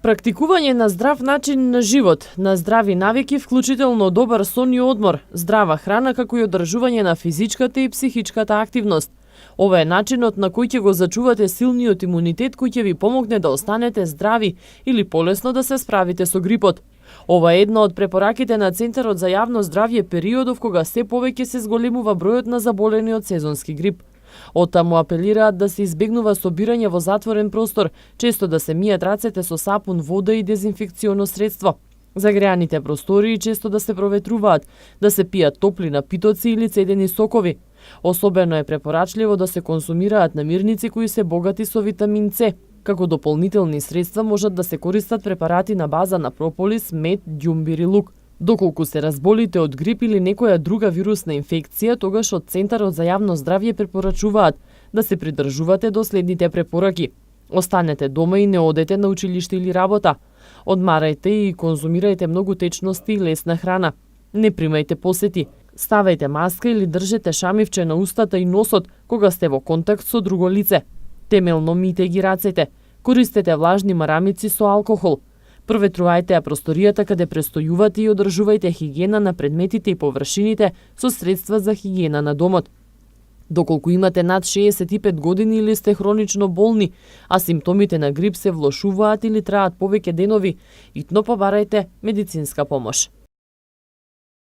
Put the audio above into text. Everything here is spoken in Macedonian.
Практикување на здрав начин на живот, на здрави навики, вклучително добар сон и одмор, здрава храна како и одржување на физичката и психичката активност. Ова е начинот на кој ќе го зачувате силниот имунитет кој ќе ви помогне да останете здрави или полесно да се справите со грипот. Ова е една од препораките на Центарот за јавно здравје периодов кога се повеќе се зголемува бројот на заболени од сезонски грип. Оттаму апелираат да се избегнува собирање во затворен простор, често да се мијат рацете со сапун, вода и дезинфекционо средство. Загреаните простории често да се проветруваат, да се пијат топли напитоци или цедени сокови. Особено е препорачливо да се консумираат намирници кои се богати со витамин С. Како дополнителни средства можат да се користат препарати на база на прополис, мед, ѓумбир и лук. Доколку се разболите од грип или некоја друга вирусна инфекција, тогаш од Центарот за јавно здравје препорачуваат да се придржувате до следните препораки. Останете дома и не одете на училиште или работа. Одмарајте и конзумирајте многу течности и лесна храна. Не примајте посети. Ставајте маска или држете шамивче на устата и носот кога сте во контакт со друго лице. Темелно мијте ги рацете. Користете влажни марамици со алкохол. Проветрувајте ја просторијата каде престојувате и одржувајте хигиена на предметите и површините со средства за хигиена на домот. Доколку имате над 65 години или сте хронично болни, а симптомите на грип се влошуваат или траат повеќе денови, итно побарајте медицинска помош.